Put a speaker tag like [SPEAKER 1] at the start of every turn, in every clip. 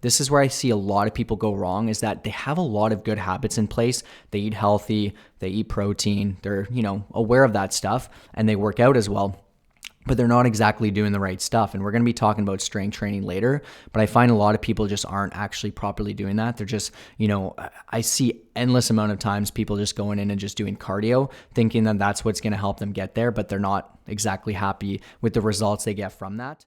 [SPEAKER 1] This is where I see a lot of people go wrong, is that they have a lot of good habits in place. They eat healthy, they eat protein, they're, aware of that stuff, and they work out as well, but they're not exactly doing the right stuff. And we're going to be talking about strength training later, but I find a lot of people just aren't actually properly doing that. They're just, I see endless amount of times people just going in and just doing cardio, thinking that that's what's going to help them get there, but they're not exactly happy with the results they get from that.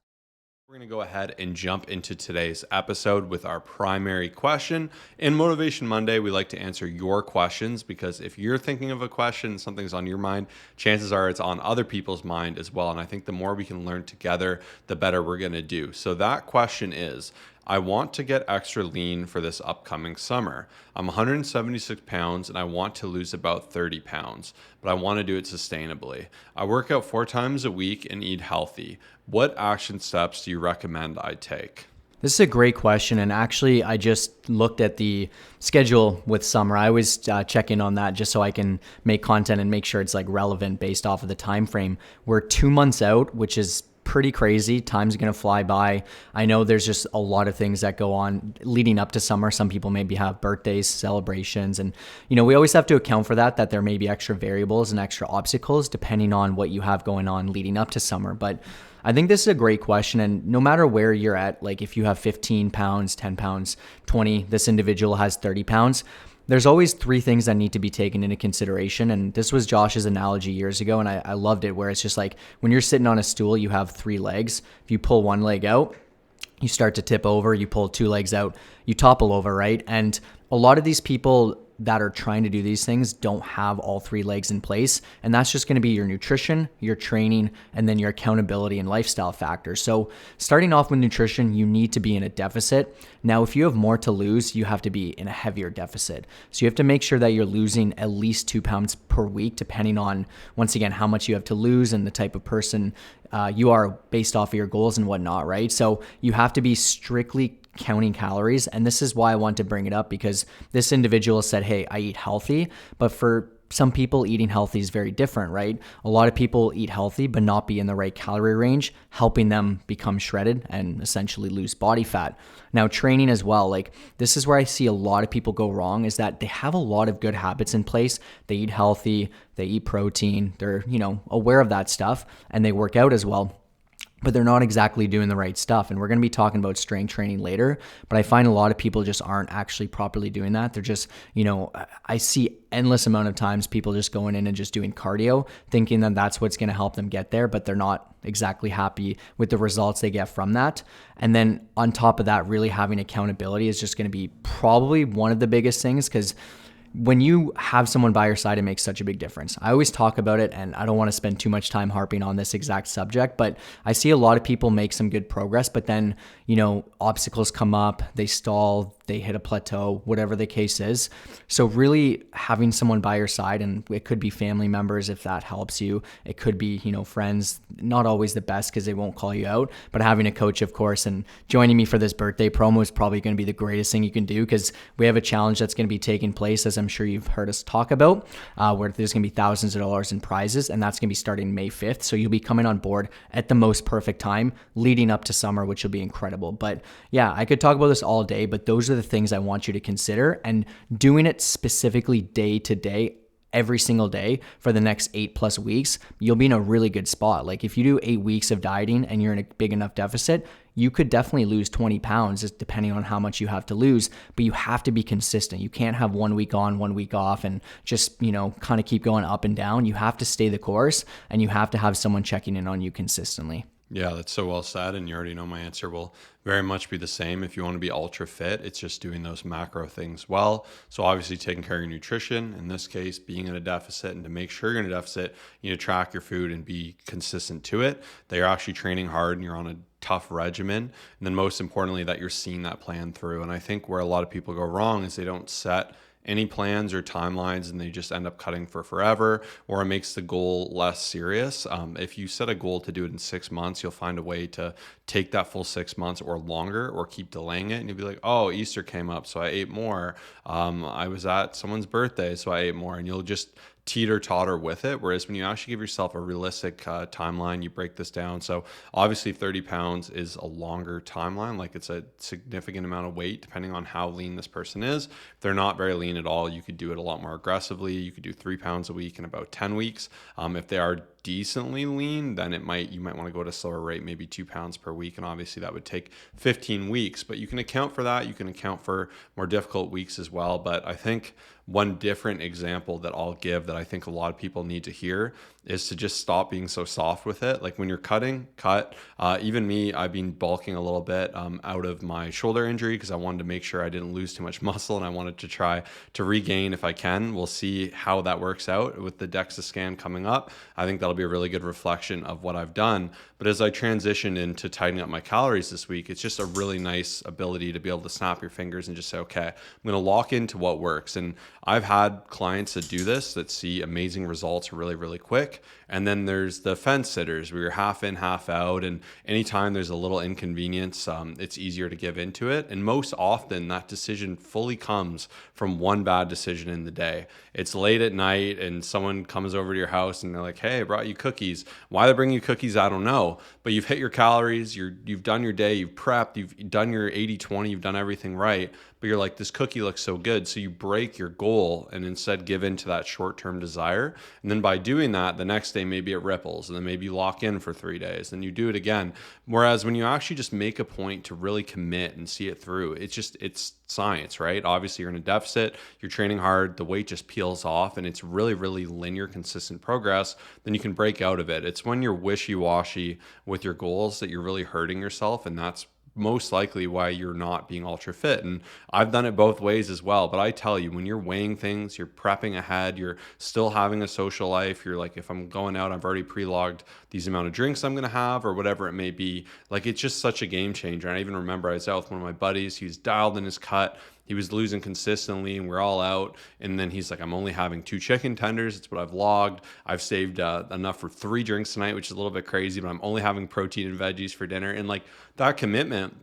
[SPEAKER 2] We're going to go ahead and jump into today's episode with our primary question. In Motivation Monday, we like to answer your questions, because if you're thinking of a question, something's on your mind, chances are it's on other people's mind as well. And I think the more we can learn together, the better we're going to do. So that question is, I want to get extra lean for this upcoming summer. I'm 176 pounds and I want to lose about 30 pounds, but I want to do it sustainably. I work out 4 times a week and eat healthy. What action steps do you recommend I take?
[SPEAKER 1] This is a great question. And actually, I just looked at the schedule with summer. I always check in on that just so I can make content and make sure it's relevant based off of the time frame. We're 2 months out, which is pretty crazy. Time's going to fly by. I know there's just a lot of things that go on leading up to summer. Some people maybe have birthdays, celebrations, and we always have to account for that there may be extra variables and extra obstacles depending on what you have going on leading up to summer. But I think this is a great question. And no matter where you're at, if you have 15 pounds, 10 pounds, 20, this individual has 30 pounds, there's always 3 things that need to be taken into consideration. And this was Josh's analogy years ago, and I loved it, where it's just when you're sitting on a stool, you have 3 legs. If you pull one leg out, you start to tip over. You pull 2 legs out, you topple over, right? And a lot of these people that are trying to do these things don't have all 3 legs in place. And that's just going to be your nutrition, your training, and then your accountability and lifestyle factors. So starting off with nutrition, you need to be in a deficit. Now, if you have more to lose, you have to be in a heavier deficit. So you have to make sure that you're losing at least 2 pounds per week, depending on, once again, how much you have to lose and the type of person you are based off of your goals and whatnot, right? So you have to be strictly counting calories. And this is why I want to bring it up, because this individual said, hey, I eat healthy, but for some people, eating healthy is very different, right? A lot of people eat healthy, but not be in the right calorie range, helping them become shredded and essentially lose body fat. Now, training as well, this is where I see a lot of people go wrong, is that they have a lot of good habits in place. They eat healthy, they eat protein, they're, aware of that stuff, and they work out as well, but they're not exactly doing the right stuff. And we're going to be talking about strength training later, but I find a lot of people just aren't actually properly doing that. They're just, I see endless amount of times people just going in and just doing cardio, thinking that that's what's going to help them get there, but they're not exactly happy with the results they get from that. And then on top of that, really having accountability is just going to be probably one of the biggest things, because when you have someone by your side, it makes such a big difference. I always talk about it, and I don't want to spend too much time harping on this exact subject, but I see a lot of people make some good progress, but then, obstacles come up, they stall, they hit a plateau, whatever the case is. So really having someone by your side, and it could be family members if that helps you. It could be, friends, not always the best because they won't call you out, but having a coach, of course, and joining me for this birthday promo is probably going to be the greatest thing you can do, because we have a challenge that's going to be taking place, as I'm sure you've heard us talk about, where there's going to be thousands of dollars in prizes, and that's going to be starting May 5th. So you'll be coming on board at the most perfect time leading up to summer, which will be incredible. But yeah, I could talk about this all day, but those are the things I want you to consider, and doing it specifically day to day, every single day for the next 8+ weeks, you'll be in a really good spot. If you do 8 weeks of dieting and you're in a big enough deficit, you could definitely lose 20 pounds depending on how much you have to lose, but you have to be consistent. You can't have 1 week on, 1 week off and just, kind of keep going up and down. You have to stay the course, and you have to have someone checking in on you consistently.
[SPEAKER 2] Yeah, that's so well said. And you already know my answer will very much be the same. If you want to be ultra fit, it's just doing those macro things well. So obviously taking care of your nutrition, in this case, being in a deficit, and to make sure you're in a deficit, you need to track your food and be consistent to it, that you're actually training hard and you're on a tough regimen. And then most importantly, that you're seeing that plan through. And I think where a lot of people go wrong is they don't set any plans or timelines, and they just end up cutting for forever, or it makes the goal less serious. If you set a goal to do it in 6 months, you'll find a way to take that full 6 months or longer, or keep delaying it. And you'll be like, oh, Easter came up, so I ate more. I was at someone's birthday, so I ate more. And you'll just teeter totter with it. Whereas when you actually give yourself a realistic timeline, you break this down. So obviously 30 pounds is a longer timeline. Like it's a significant amount of weight depending on how lean this person is. If they're not very lean at all, you could do it a lot more aggressively. You could do 3 pounds a week in about 10 weeks. If they are decently lean, then you might want to go at a slower rate, maybe 2 pounds per week. And obviously that would take 15 weeks, but you can account for that. You can account for more difficult weeks as well. But I think one different example that I'll give that I think a lot of people need to hear is to just stop being so soft with it. Like when you're cutting, cut. Even me, I've been bulking a little bit out of my shoulder injury because I wanted to make sure I didn't lose too much muscle, and I wanted to try to regain if I can. We'll see how that works out with the DEXA scan coming up. I think that'll be a really good reflection of what I've done. But as I transitioned into tightening up my calories this week, it's just a really nice ability to be able to snap your fingers and just say, okay, I'm going to lock into what works. And I've had clients that do this that see amazing results really, really quick. And then there's the fence sitters where you're half in, half out. And anytime there's a little inconvenience, it's easier to give into it. And most often that decision fully comes from one bad decision in the day. It's late at night and someone comes over to your house and they're like, hey, I brought you cookies. Why they bring you cookies, I don't know. But you've hit your calories, you've done your day, you've prepped, you've done your 80-20, you've done everything right. But you're like, this cookie looks so good. So you break your goal and instead give in to that short-term desire. And then by doing that, the next day, maybe it ripples and then maybe you lock in for 3 days, then you do it again. Whereas when you actually just make a point to really commit and see it through, it's science, right? Obviously you're in a deficit, you're training hard, the weight just peels off and it's really, really linear, consistent progress, then you can break out of it. It's when you're wishy-washy with your goals that you're really hurting yourself, and that's most likely why you're not being ultra fit. And I've done it both ways as well. But I tell you, when you're weighing things, you're prepping ahead, you're still having a social life. You're like, if I'm going out, I've already pre-logged these amount of drinks I'm going to have or whatever it may be. Like, it's just such a game changer. And I even remember I was out with one of my buddies. He was dialed in his cut. He was losing consistently and we're all out. And then he's like, I'm only having 2 chicken tenders. It's what I've logged. I've saved enough for 3 drinks tonight, which is a little bit crazy, but I'm only having protein and veggies for dinner. And like that commitment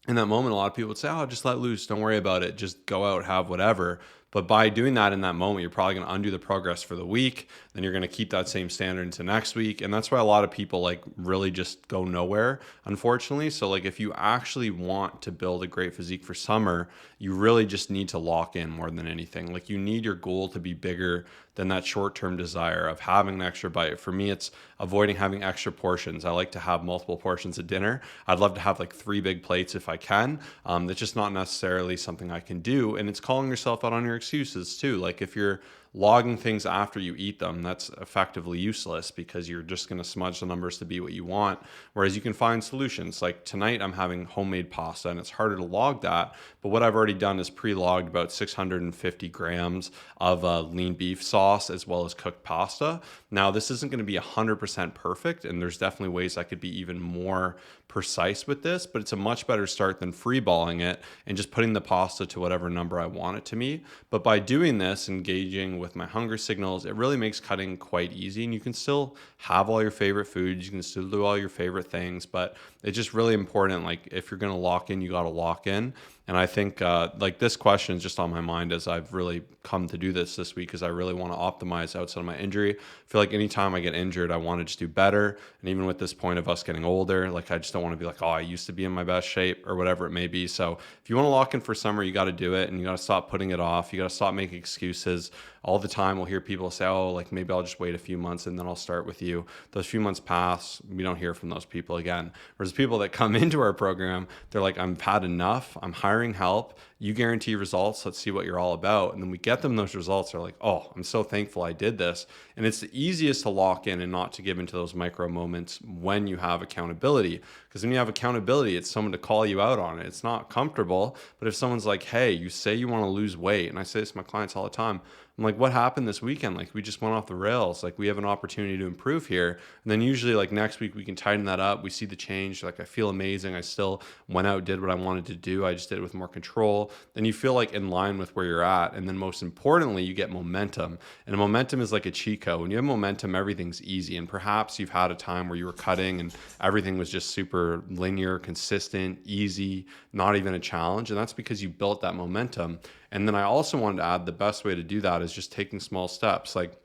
[SPEAKER 2] in that moment, a lot of people would say, oh, just let loose. Don't worry about it. Just go out, have whatever. But by doing that in that moment, you're probably going to undo the progress for the week. Then you're going to keep that same standard into next week. And that's why a lot of people like really just go nowhere, unfortunately. So like if you actually want to build a great physique for summer, you really just need to lock in more than anything. Like you need your goal to be bigger than that short-term desire of having an extra bite. For me, it's avoiding having extra portions. I like to have multiple portions at dinner. I'd love to have like 3 big plates if I can. That's just not necessarily something I can do. And it's calling yourself out on your excuses too. Like if you're logging things after you eat them, that's effectively useless because you're just going to smudge the numbers to be what you want. Whereas you can find solutions. Like tonight I'm having homemade pasta and it's harder to log that. But what I've already done is pre-logged about 650 grams of lean beef sauce as well as cooked pasta. Now this isn't going to be 100% perfect, and there's definitely ways I could be even more precise with this, but it's a much better start than freeballing it and just putting the pasta to whatever number I want it to be. But by doing this, engaging with my hunger signals, it really makes cutting quite easy, and you can still have all your favorite foods, you can still do all your favorite things, but it's just really important. Like if you're going to lock in, you got to lock in. And I think like this question is just on my mind as I've really come to do this week, because I really want to optimize outside of my injury. I feel like anytime I get injured, I want to just do better. And even with this point of us getting older, like I just don't want to be like, oh, I used to be in my best shape or whatever it may be. So if you want to lock in for summer, you got to do it, and you got to stop putting it off. You got to stop making excuses. All the time we'll hear people say, oh, like maybe I'll just wait a few months and then I'll start with you. Those few months pass, we don't hear from those people again. Whereas people that come into our program, they're like, I've had enough, I'm hiring help, you guarantee results, let's see what you're all about. And then we get them those results, they're like, oh, I'm so thankful I did this. And it's the easiest to lock in and not to give into those micro moments when you have accountability. Because when you have accountability, it's someone to call you out on it. It's not comfortable, but if someone's like, hey, you say you want to lose weight, and I say this to my clients all the time, I'm like, what happened this weekend? Like, we just went off the rails. Like, we have an opportunity to improve here. And then usually, like, next week we can tighten that up. We see the change. Like, I feel amazing. I still went out, did what I wanted to do. I just did it with more control. Then you feel like in line with where you're at. And then most importantly, you get momentum. And momentum is like a cheat code. When you have momentum, everything's easy. And perhaps you've had a time where you were cutting and everything was just super linear, consistent, easy, not even a challenge. And that's because you built that momentum. And then I also wanted to add the best way to do that is just taking small steps. Like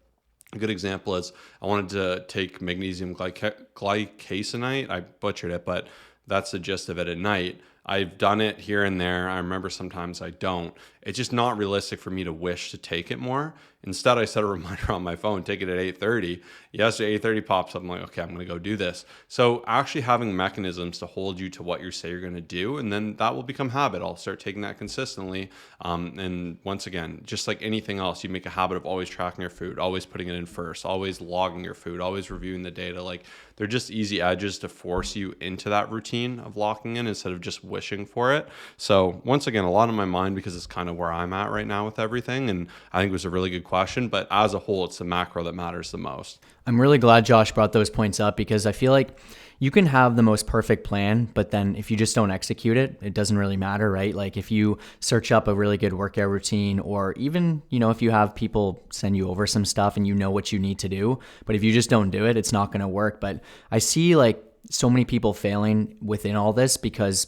[SPEAKER 2] A good example is I wanted to take magnesium glycasenate. I butchered it, but that's the gist of it at night. I've done it here and there. I remember sometimes I don't. It's just not realistic for me to wish to take it more. Instead, I set a reminder on my phone, take it at 8:30. Yesterday, 8:30 pops up. I'm like, okay, I'm going to go do this. So actually having mechanisms to hold you to what you say you're going to do, and then that will become habit. I'll start taking that consistently. And once again, just like anything else, you make a habit of always tracking your food, always putting it in first, always logging your food, always reviewing the data. Like they're just easy edges to force you into that routine of locking in instead of just wishing for it. So once again, a lot on my mind because it's kind of where I'm at right now with everything. And I think it was a really good question, but as a whole, it's the macro that matters the most.
[SPEAKER 1] I'm really glad Josh brought those points up because I feel like you can have the most perfect plan, but then if you just don't execute it, it doesn't really matter, right? Like if you search up a really good workout routine, or even, if you have people send you over some stuff and you know what you need to do, but if you just don't do it, it's not going to work. But I see like so many people failing within all this because,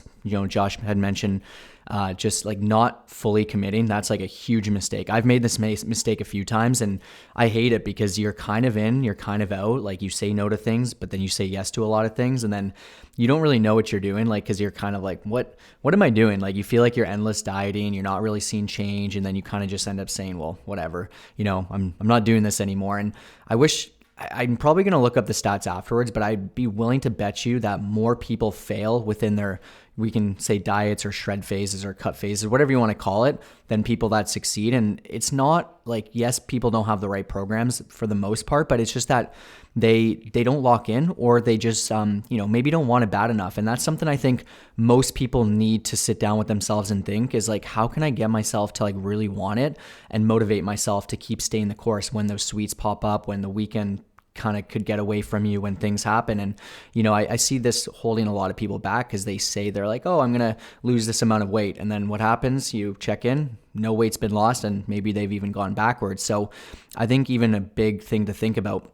[SPEAKER 1] Josh had mentioned just like not fully committing. That's like a huge mistake. I've made this mistake a few times and I hate it because you're kind of in, you're kind of out. Like you say no to things, but then you say yes to a lot of things. And then you don't really know what you're doing. Like, cause you're kind of like, what am I doing? Like you feel like you're endless dieting. You're not really seeing change. And then you kind of just end up saying, well, whatever, I'm not doing this anymore. And I'm probably going to look up the stats afterwards, but I'd be willing to bet you that more people fail within their, we can say diets or shred phases or cut phases, whatever you want to call it, than people that succeed. And it's not like, yes, people don't have the right programs for the most part, but it's just that they don't lock in, or they just, maybe don't want it bad enough. And that's something I think most people need to sit down with themselves and think is like, how can I get myself to like really want it and motivate myself to keep staying the course when those sweets pop up, when the weekend kind of could get away from you, when things happen. And, I see this holding a lot of people back because they say they're like, oh, I'm going to lose this amount of weight. And then what happens? You check in, no weight's been lost, and maybe they've even gone backwards. So I think even a big thing to think about,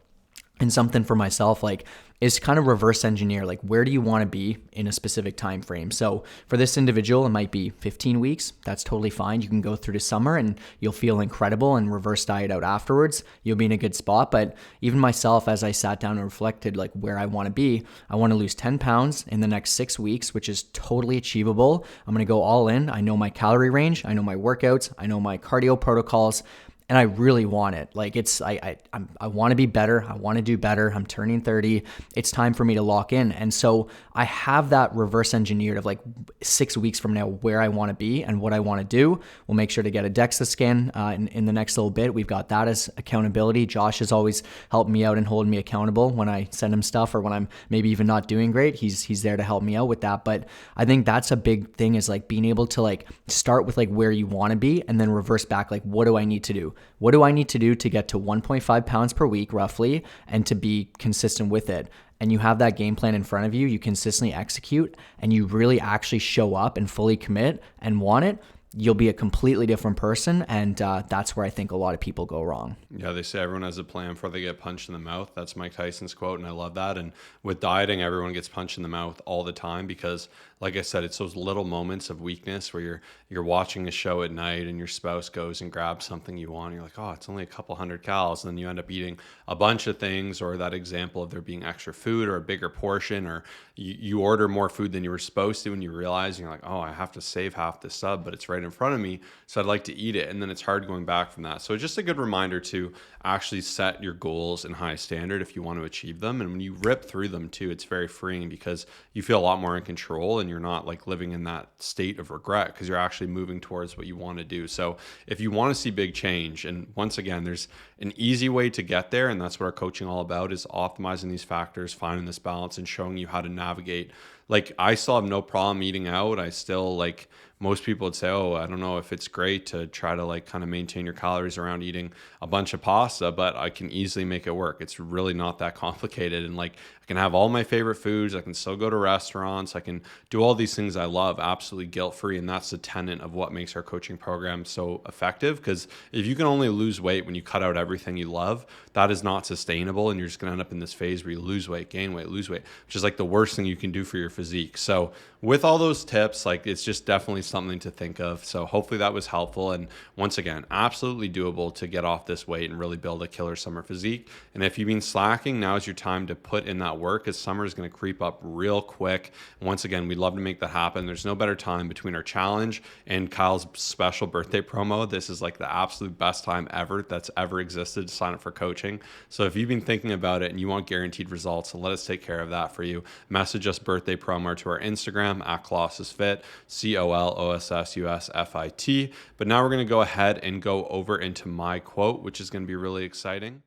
[SPEAKER 1] and something for myself, like, is kind of reverse engineer, like where do you want to be in a specific time frame? So for this individual, it might be 15 weeks. That's totally fine. You can go through to summer and you'll feel incredible and reverse diet out afterwards. You'll be in a good spot. But even myself, as I sat down and reflected like where I want to be, I want to lose 10 pounds in the next 6 weeks, which is totally achievable. I'm going to go all in. I know my calorie range. I know my workouts. I know my cardio protocols. And I really want it. Like I want to be better. I want to do better. I'm turning 30. It's time for me to lock in. And so I have that reverse engineered of like 6 weeks from now where I want to be and what I want to do. We'll make sure to get a DEXA scan in the next little bit. We've got that as accountability. Josh has always helped me out and holding me accountable when I send him stuff or when I'm maybe even not doing great. He's there to help me out with that. But I think that's a big thing, is like being able to like start with like where you want to be and then reverse back, like what do I need to do? What do I need to do to get to 1.5 pounds per week roughly and to be consistent with it? And you have that game plan in front of you, you consistently execute, and you really actually show up and fully commit and want it, you'll be a completely different person. And that's where I think a lot of people go wrong.
[SPEAKER 2] Yeah, they say everyone has a plan before they get punched in the mouth. That's Mike Tyson's quote, and I love that. And with dieting, everyone gets punched in the mouth all the time because, like I said, it's those little moments of weakness where you're watching a show at night and your spouse goes and grabs something you want. And you're like, oh, it's only a couple hundred calories. And then you end up eating a bunch of things, or that example of there being extra food or a bigger portion, or you order more food than you were supposed to and you realize you're like, oh, I have to save half the sub, but it's right in front of me, so I'd like to eat it. And then it's hard going back from that. So just a good reminder to actually set your goals in high standard if you want to achieve them. And when you rip through them too, it's very freeing because you feel a lot more in control and you're not like living in that state of regret because you're actually moving towards what you want to do. So if you want to see big change, and once again, there's an easy way to get there, and that's what our coaching all about, is optimizing these factors, finding this balance, and showing you how to navigate. Like, I still have no problem eating out. I still, like most people would say, oh, I don't know if it's great to try to like kind of maintain your calories around eating a bunch of pasta, but I can easily make it work. It's really not that complicated. And like, I can have all my favorite foods. I can still go to restaurants. I can do all these things I love absolutely guilt-free. And that's the tenet of what makes our coaching program so effective. Because if you can only lose weight when you cut out everything you love, that is not sustainable. And you're just going to end up in this phase where you lose weight, gain weight, lose weight, which is like the worst thing you can do for your physique. So with all those tips, like it's just definitely something to think of. So hopefully that was helpful. And once again, absolutely doable to get off this weight and really build a killer summer physique. And if you've been slacking, now is your time to put in that work, as summer is going to creep up real quick. And once again, we'd love to make that happen. There's no better time between our challenge and Kyle's special birthday promo. This is like the absolute best time ever that's ever existed to sign up for coaching. So if you've been thinking about it and you want guaranteed results, let us take care of that for you. Message us birthday promo to our Instagram at ColossusFit, ColossusFit. But now we're going to go ahead and go over into my quote, which is going to be really exciting.